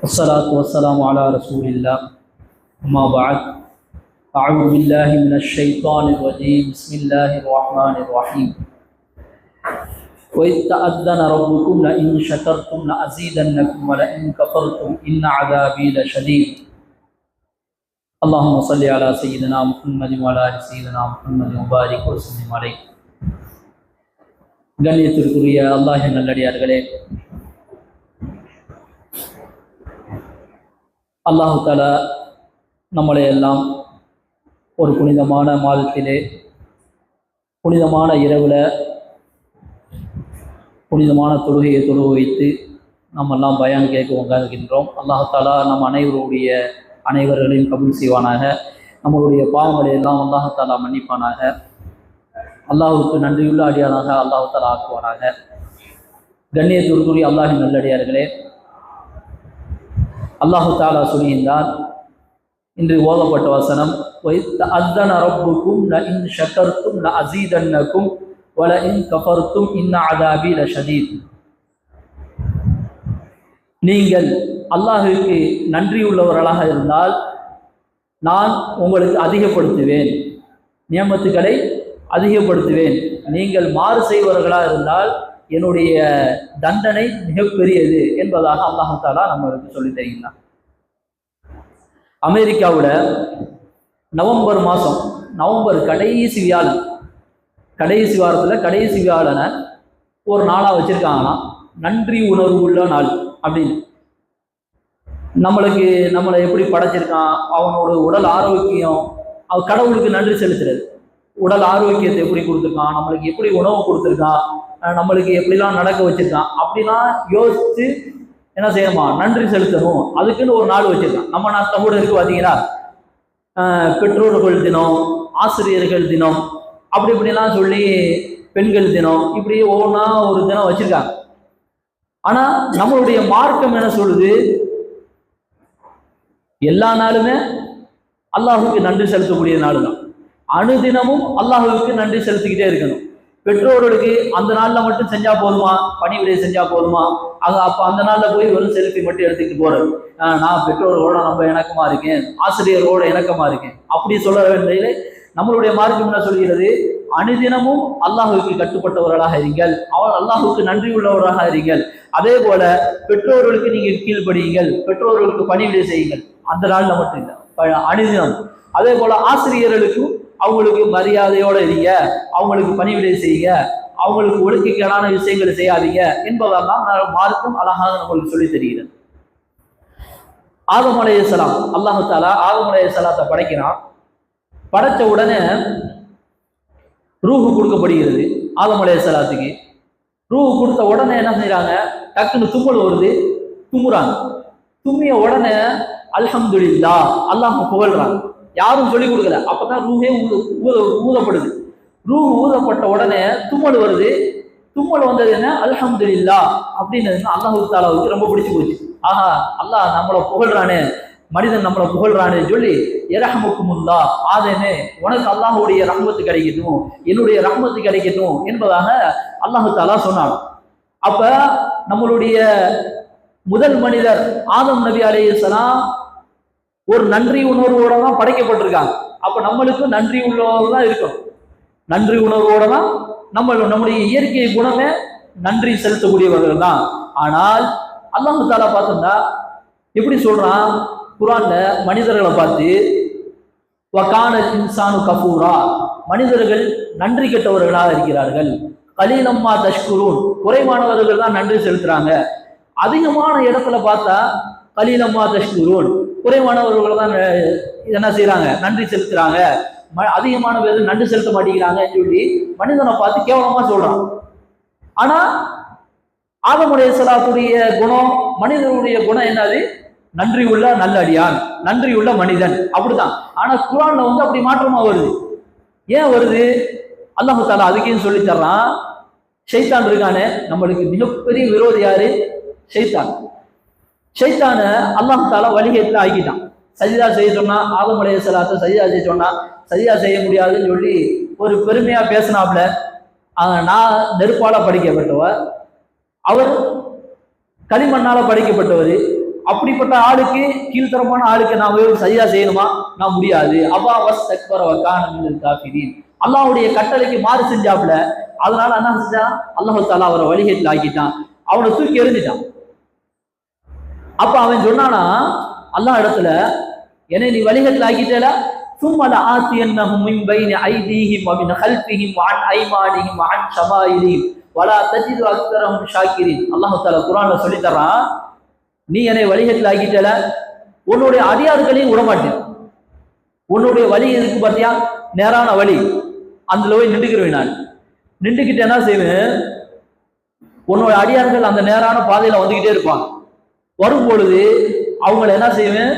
والصلاة والسلام على رسول الله أما بعد أعوذ بالله من الشيطان الرجيم بسم الله الرحمن الرحيم وإذ تأذن ربكم لئن شكرتم لأزيدنكم ولئن كفرتم إن عذابي لشديد اللهم صل على سيدنا محمد وعلى آل سيدنا محمد وبارك وسلم عليه. கண்ணியத்திற்குரிய அல்லாஹ்வின் நல்லடியார்களே, அல்லாஹு தஆலா நம்மளை எல்லாம் ஒரு புனிதமான மாதத்திலே புனிதமான இரவில் புனிதமான தொழுகையை தொழுக வைத்து நம்மெல்லாம் பயான் கேட்க உட்கார்கின்றோம். அல்லாஹு தஆலா நம் அனைவர்களையும் கபூல் செய்வானாக. நம்மளுடைய பாவங்களை எல்லாம் அல்லாஹு தஆலா மன்னிப்பானாக. அல்லாஹுக்கு நன்றியுள்ள அடியானாக அல்லாஹு தஆலா ஆக்குவானாக. கண்ணியத்திற்குரிய அல்லாஹ்வின் நல்லடியார்களே, அல்லாஹு தஆலா சொல்கின்றார், இன்று ஓதப்பட்ட வசனம், வஇத்தஅذன ரப்புக்கும் லஇன் ஷக்கர்தும் லஅஸீதன்னக்கும் வலஇன் கஃபர்தும் இன்ன அஸாபி லஷதீத். நீங்கள் அல்லாஹுக்கு நன்றியுள்ளவர்களாக இருந்தால் நான் உங்களுக்கு அதிகப்படுத்துவேன், நியமத்துக்களை அதிகப்படுத்துவேன். நீங்கள் மாறு செய்வர்களாக இருந்தால் என்னுடைய தண்டனை மிகப்பெரியது என்பதாக அல்லாஹ் தஆலா நம்மளுக்கு சொல்லி தருகிறார். அமெரிக்காவில் நவம்பர் கடைசி வாரத்தில் கடைசி வியாழனை ஒரு நாளாக வச்சிருக்காங்களாம், நன்றி உணர்வு உள்ள நாள் அப்படின்னு. நம்மளை எப்படி படைச்சிருக்கான், அவனோட உடல் ஆரோக்கியம், கடவுளுக்கு நன்றி செலுத்துறது. உடல் ஆரோக்கியத்தை எப்படி கொடுத்துருக்கான், நம்மளுக்கு எப்படி உணவு கொடுத்துருக்கான், நம்மளுக்கு எப்படிலாம் நடக்க வச்சிருக்கான், அப்படிலாம் யோசித்து என்ன செய்யணுமா, நன்றி செலுத்தணும். அதுக்குன்னு ஒரு நாள் வச்சிருக்கான். நம்ம நாட்டில் கூட இருக்கு பார்த்தீங்கன்னா, பெற்றோர்கள் தினம், ஆசிரியர்கள் தினம், அப்படி இப்படிலாம் சொல்லி பெண்கள் தினம், இப்படி ஒவ்வொன்றா ஒரு தினம் வச்சிருக்காங்க. ஆனா நம்மளுடைய மார்க்கம் என்ன சொல்லுது, எல்லா நாளுமே அல்லாஹுக்கு நன்றி செலுத்தக்கூடிய நாள் தான். அனுதினமும் அல்லாஹுக்கு நன்றி செலுத்திக்கிட்டே இருக்கணும். பெற்றோர்களுக்கு அந்த நாளில் மட்டும் செஞ்சா போதுமா, பணிவிடை செஞ்சா போதுமா, அப்போ அந்த நாளில் போய் வெறும் செல்ஃபி மட்டும் எடுத்துக்கிட்டு போறது, நான் பெற்றோர்களோட ரொம்ப இணக்கமா இருக்கேன், ஆசிரியர்களோட இணக்கமா இருக்கேன், அப்படி சொல்ல வேண்டிய நம்மளுடைய மார்க்கம் என்ன சொல்கிறது, அனுதினமும் அல்லாஹுக்கு கட்டுப்பட்டவர்களாக இருங்கள், அல்லாஹுக்கு நன்றி உள்ளவர்களாக இருங்கள். அதே போல பெற்றோர்களுக்கு நீங்கள் கீழ்ப்படியுங்கள், பெற்றோர்களுக்கு பணிவிடை செய்யுங்கள். அந்த நாளில் மட்டும் இல்லை, அனுதினம். அதே போல ஆசிரியர்களுக்கும் அவங்களுக்கு மரியாதையோட இருங்க, அவங்களுக்கு பணிவிடை செய்யுங்க, அவங்களுக்கு ஒழுக்கக்கேடான விஷயங்களை செய்யாதீங்க என்பதெல்லாம் மார்க்கம் அழகாக நம்மளுக்கு சொல்லி தருகிறது. ஆதம் அலைஹிஸ்ஸலாம், அல்லாஹு தஆலா ஆதம் அலைஹிஸ்ஸலாத்தை படைக்கிறான். படைச்ச உடனே ரூஹு கொடுக்கப்படுகிறது ஆதம் அலைஹிஸ்ஸலாத்துக்கு. ரூஹு கொடுத்த உடனே என்ன செய்யறாங்க, டக்குன்னு தும்மல் வருது, தும்முறாங்க. தும்மிய உடனே அல்ஹம்துலில்லாஹ், அல்லாஹ் புகழ்றாங்க. யாரும் சொல்லிக் கொடுக்கல, அப்பதான் ரூஹே ஊதப்படுது. ரூஹ் ஊதப்பட்ட உடனே தும்மல் வருது. தும்மல் வந்தது என்ன, அல்ஹம்துலில்லாஹ் அப்படின்னு அல்லாஹு தஆலாவுக்கு ரொம்ப பிடிச்சு போச்சு. ஆஹா, அல்லாஹ் நம்மளை புகழ்றானே, மனிதன் நம்மளை புகழ்றானே சொல்லி, இரஹமுக்குமுல்லாஹ், ஆதமே உனக்கு அல்லாஹுடைய ரஹ்மத்து கிடைக்கட்டும், என்னுடைய ரஹ்மத்து கிடைக்கட்டும் என்பதாக அல்லாஹு தஆலா சொன்னான். அப்ப நம்மளுடைய முதல் மனிதர் ஆதம் நபி அலைஹிஸ்ஸலாம் ஒரு நன்றி உணர்வோட தான் படைக்கப்பட்டிருக்காங்க. அப்ப நம்மளுக்கு நன்றி உள்ளவங்க தான் இருக்கணும். நன்றி உணர்வோட தான் நம்முடைய இயற்கை குணமே நன்றி செலுத்தக்கூடியவர்கள் தான். ஆனால் அல்லாஹ் தஆலா பார்த்தோம்னா எப்படி சொல்றான், குர்ஆன்ல மனிதர்களை பார்த்து, வகான இன்சானு கஃபூரா, மனிதர்கள் நன்றி கெட்டவர்களாக இருக்கிறார்கள், கலீலம்மா தஷ்குரூன், குறைவானவர்கள் தான் நன்றி செலுத்துறாங்க. அதிகமான இடத்துல பார்த்தா கலீலம்மா தஷ்குரூன், குறைவானவர்கள் தான் என்ன செய்யறாங்க, நன்றி செலுத்துறாங்க. அதிகமான பேர் நன்றி செலுத்த மாட்டேங்கிறாங்கன்னு சொல்லி மனிதனை பார்த்து கேவலமா சொல்றான். ஆனா ஆதம் அலைஹிஸ்ஸலாத்துடைய குணம், மனிதனுடைய குணம் என்னது, நன்றி உள்ள நல்லடியான், நன்றி உள்ள மனிதன், அப்படிதான். ஆனா குர்ஆன்ல அப்படி மாற்றமா வருது. ஏன் வருது, அல்லாஹ் தஆலா அதுக்கேன்னு சொல்லி தர்றான். ஷைத்தான் இருக்கானே, நம்மளுக்கு மிகப்பெரிய விரோதி யாரு, ஷைத்தான். ஷைத்தான அல்லாஹ் தஆலா வழிகேட்டுல ஆக்கிட்டான். சஜிதா செய்ய சொன்னா, ஆதம் அலைஹிஸ்ஸலாத்தை சஜிதா செய்ய சொன்னா சஜிதா செய்ய முடியாதுன்னு சொல்லி ஒரு பெருமையா பேசினாப்ல. நான் நெருப்பால படிக்கப்பட்டவர், அவர் களிமண்ணால படைக்கப்பட்டவர், அப்படிப்பட்ட ஆளுக்கு, கீழ்த்தரமான ஆளுக்கு நான் சரியா செய்யணுமா? நான் முடியாது. அப்பா வஸ் தக்பர வக்கான மினல் காஃபிரீன். அல்லாஹ்வுடைய கட்டளைக்கு மாறு செஞ்சாப்ல. அதனால என்ன செஞ்சான்? அல்லாஹ் தஆலா அவரை வழிகேட்டில் ஆக்கிட்டான், அவனை தூக்கி எறிஞ்சிட்டான். அப்ப அவன் சொன்னானா அல்லாஹ் இடத்துல, என்னை நீ வழிகேட்டில் ஆக்கிட்டல, ثم لآتينهم من بين أيديهم ومن خلفهم وعن أيمانهم وعن شمائلهم ولا تجد أكثرهم شاكرين. அல்லாஹ் தஆலா குர்ஆன்ல சொல்லி தரான், நீ என்னை வழிகேட்டில் ஆக்கிட்டல, உன்னுடைய அடியார்களையும் விடமாட்டேன். உன்னுடைய வழி இருக்கு பார்த்தியா, நேரான வழி, அதுல போய் நின்றுக்கிறேன். நான் நின்றுக்கிட்டு என்ன செய்வேன், உன்னோட அடியார்கள் அந்த நேரான பாதையில வந்துகிட்டே இருப்பாங்க. வரும் பொழுது அவங்களை என்ன செய்வேன்,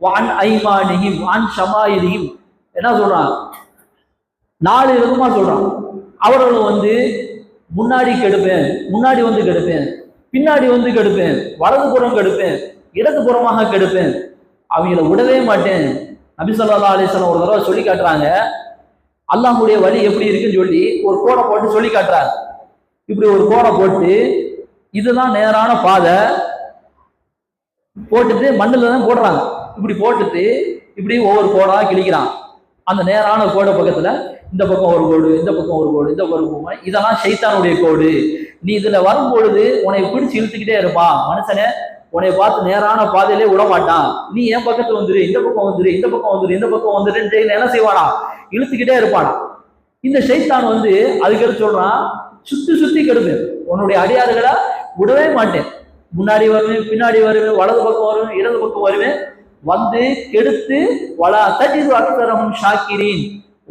வான் ஐமானிஹிம் வான் ஷமாயிலிஹிம் என்ன சொல்றான், 4 விதமா சொல்றான். அவர்களும் வந்து முன்னாடி கெடுப்பேன், முன்னாடி வந்து கெடுப்பேன், பின்னாடி வந்து கெடுப்பேன், வலது புறம் கெடுப்பேன், இடது புறமாக கெடுப்பேன், அவங்கள விடவே மாட்டேன். நபி ஸல்லல்லாஹு அலைஹி வஸல்லம் ஒரு தடவை சொல்லி காட்டுறாங்க, அல்லாஹ்வுடைய வழி எப்படி இருக்குன்னு சொல்லி ஒரு கோடை போட்டு சொல்லி காட்டுறாங்க. இப்படி ஒரு கோடை போட்டு, இதுதான் நேரான பாதை போட்டுட்டு மண்ணில் தான் போடுறாங்க. இப்படி போட்டுட்டு இப்படி ஒவ்வொரு கோடா கிழிக்கிறான். அந்த நேரான கோடை பக்கத்துல இந்த பக்கம் ஒரு கோடு, இந்த பக்கம் ஒரு கோடு, இந்த ஒரு கோடு, இதெல்லாம் ஷைத்தானுடைய கோடு. நீ இதுல வரும்பொழுது உன்னை பிடிச்சு இழுத்துக்கிட்டே இருப்பான் மனுஷனே, உன்னை பார்த்து நேரான பாதையிலே விட மாட்டான். நீ என் பக்கத்துல வந்துரு, இந்த பக்கம் வந்துரு, இந்த பக்கம் வந்துரு, இந்த பக்கம் வந்துருன்னு என்ன செய்வானா, இழுத்துக்கிட்டே இருப்பானா. இந்த ஷைத்தான் வந்து அதுக்கு சொல்றான், சுத்தி சுத்தி கெடுப்பேன், உன்னுடைய அடியாறுகளை விடவே மாட்டேன். முன்னாடி வருவேன், பின்னாடி வருவேன், வலது பக்கம் வருவேன், இடது பக்கம் வருவேன், வந்து கெடுத்து வலா தஜிது அக்ஸரஹும் ஷாக்கிரீன்,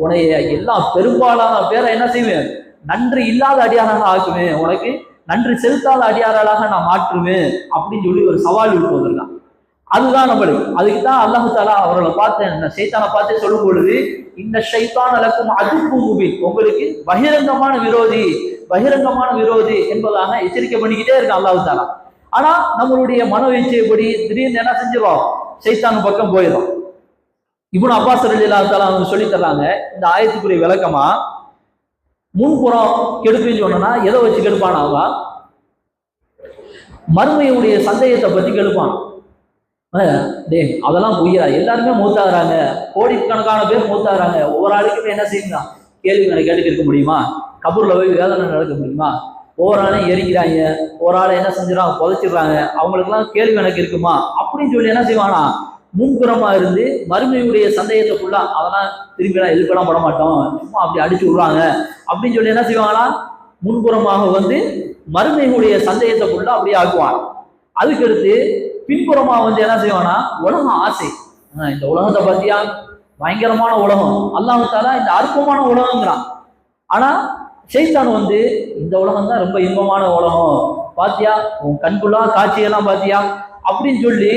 உன்னைய எல்லாம் பெரும்பாலான பேரை என்ன செய்வேன், நன்றி இல்லாத அடியாராக ஆக்குவேன், உனக்கு நன்றி செலுத்தாத அடியாராக நான் மாற்றுவேன் அப்படின்னு சொல்லி ஒரு சவால் விட்டு வந்திருக்கான். அதுதான் நம்மளுக்கு. அதுக்கு தான் அல்லாஹ் தஆலா அவர்களை பார்த்து, ஷைத்தானை பார்த்து சொல்லும் பொழுது, இந்த ஷைத்தான் லக்கும் அதுக்கும் முபீன், உங்களுக்கு பகிரங்கமான விரோதி, பகிரங்கமான விரோதி என்பதாக எச்சரிக்கை பண்ணிக்கிட்டே இருக்கான் அல்லாஹ் தஆலா. ஆனா நம்மளுடைய மனவீழ்ச்சியைப்படி திடீர்னு என்ன செஞ்சிடும், ஷைத்தான் பக்கம் போயிடும். இப்னு அப்பாஸ் ரலியல்லாஹு தஆலா அவங்க சொல்லி தர்றாங்க, இந்த ஆயத்துக்குரிய விளக்கமா, முன்புறம் கெடுப்புன்னு சொன்னா எதை வச்சு கெடுப்பான், அவன் மறுமையுடைய சந்தேகத்தை பத்தி கெடுப்பான். அதெல்லாம் பொய்யா, எல்லாருமே மூத்தாகிறாங்க, கோடிக்கணக்கான பேர் மூத்தாகிறாங்க, ஒவ்வொரு ஆளுக்குமே என்ன செய்யுங்க, கேள்வி கேட்டுக்க இருக்க முடியுமா, கபூர்ல போய் வேதனை நடக்க முடியுமா, ஒவ்வொரு ஆளையும் எரிக்கிறாங்க, ஒரு ஆளை என்ன செஞ்சிடறாங்க, புதைச்சிடுறாங்க, அவங்களுக்குலாம் கேள்வி கணக்கு இருக்குமா அப்படின்னு சொல்லி என்ன செய்வானா, முன்புறமா இருந்து மறுமையுடைய சந்தேகத்தை ஃபுல்லா அதெல்லாம் திரும்பிலாம் எதிர்க்கலாம் பட மாட்டோம், சும்மா அப்படி அடிச்சு விடுறாங்க அப்படின்னு சொல்லி என்ன செய்வாங்களா, முன்புறமாக வந்து மறுமையுடைய சந்தேகத்தை ஃபுல்லா அப்படியே ஆக்குவான். அதுக்கடுத்து பின்புறமா வந்து என்ன செய்வானா, உலகம் ஆசை, இந்த உலகத்தை பத்தியா பயங்கரமான உலகம், அல்லாஹ் தஆலா இந்த அற்பமான உலகங்கிறான். ஆனா ஷைத்தான் வந்து இந்த உலகம் தான் ரொம்ப இன்பமான உலகம், பாத்தியா உன் கண்குள்ளா காட்சியெல்லாம் பாத்தியா அப்படின்னு சொல்லி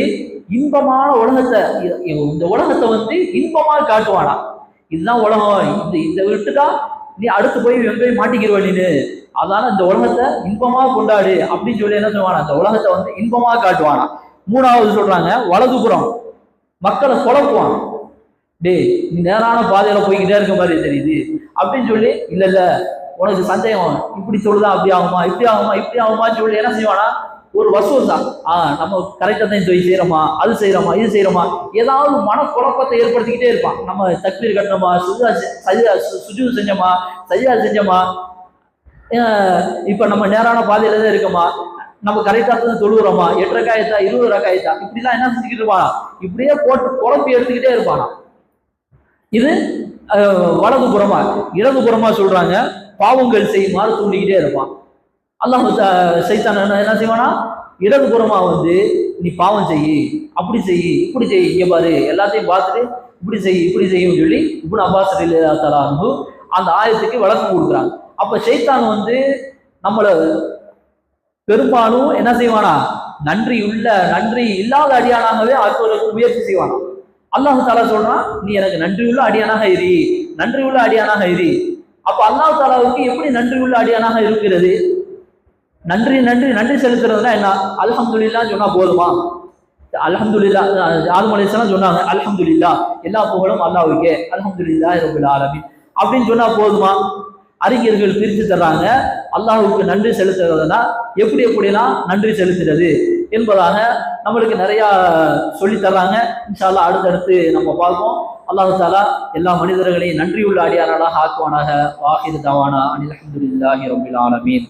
இன்பமான உலகத்தை, இந்த உலகத்தை வந்து இன்பமா காட்டுவானா. இதுதான் உலகம், இந்த விட்டுதான் நீ அடுத்து போய் போய் மாட்டிக்கிடுவ நீனு, அதனால இந்த உலகத்தை இன்பமா கொண்டாடு அப்படின்னு சொல்லி என்ன சொல்லுவானா, இந்த உலகத்தை வந்து இன்பமா காட்டுவானா. 3வது சொல்றாங்க, வலதுபுறம் மக்களை குழப்புவான், டேய் நீ நேரான பாதையில போய்கிட்டே இருக்க மாதிரி தெரியுது அப்படின்னு சொல்லி, இல்ல இல்ல உனக்கு சந்தேகம், இப்படி சொல்லுதா, அப்படி ஆகுமா, இப்படி ஆகுமா, இப்படி ஆகுமான்னு சொல்லி என்ன செய்வானா, ஒரு வசூல் தான், நம்ம கரெக்டா தான் செய்யறோமா, அது செய்யறோமா, இது செய்யறோமா, ஏதாவது மனக்குழப்பத்தை ஏற்படுத்திக்கிட்டே இருப்பான். நம்ம தக்பீர் கட்டணுமா, சுஜூத் செஞ்சோமா, சஜ்ஜா செஞ்சோமா, இப்ப நம்ம நேரான பாதையில தான் இருக்கோமா, நம்ம கரெக்டா தான் தொழுகிறோமா, 8 ரக்காயத்தா 20 ரக்காயத்தா, இப்படிலாம் என்ன செஞ்சுக்கிட்டு இருப்பானா, இப்படியே போட்டு குழப்பி எடுத்துக்கிட்டே இருப்பானா. இது வலது புறமா. இடது புறமா சொல்றாங்க, பாவங்கள் செய்யுமாறு தூண்டிக்கிட்டே இருப்பான். அல்லாஹ் ஷைத்தான் என்ன செய்வானா, இடது புறமா வந்து நீ பாவம் செய்யி, அப்படி செய்யி, இப்படி செய்யி, இங்க பாரு எல்லாத்தையும் பார்த்துட்டு இப்படி செய்யி இப்படி செய்யும் சொல்லி இப்னு அப்பாஸ் ரலியல்லாஹு தஆலா அன்ஹு அந்த ஆயத்துக்கு விளக்கம் கொடுக்குறாங்க. அப்ப ஷைத்தான் வந்து நம்மள பெரும்பாலும் என்ன செய்வானா, நன்றி இல்லாத அடியானாகவே ஆக்குவதற்கு முயற்சி செய்வானா. அல்லாஹ் தஆலா சொல்றான், நீ எனக்கு நன்றியுள்ள அடியானாக இரு, நன்றியுள்ள அடியானாக இரு. அப்ப அல்லாஹ் தஆலாவுக்கு எப்படி நன்றியுள்ள அடியானாக இருக்கிறது? நன்றி செலுத்துறதுனா என்ன? அல்ஹம்துலில்லாஹ் சொன்னா போதுமா? அல்ஹம்துலில்லாஹ் ஆதம் அலைஹிஸ்ஸலாம் சொன்னாங்க, அல்ஹம்துலில்லாஹ் எல்லா புகழும் அல்லாஹ்வுக்கே, அல்ஹம்துலில்லாஹி ரப்பில் ஆலமீன் அப்படின்னு சொன்னா போதுமா? அறிஞர்கள் பிரித்து தர்றாங்க, அல்லாஹ்வுக்கு நன்றி செலுத்துறதுனா எப்படிலாம் நன்றி செலுத்துறது என்பதாக நம்மளுக்கு நிறைய சொல்லி தர்றாங்க. இன்ஷா அல்லாஹ் அடுத்தடுத்து நம்ம பார்ப்போம். அல்லாஹ் தாலா எல்லா மனிதர்களையும் நன்றியுள்ள அடியார்களாக ஆக்குவானாக. வாஹிர் தவானா அனில் அல்ஹம்துலில்லாஹி ரப்பில் ஆலமீன்.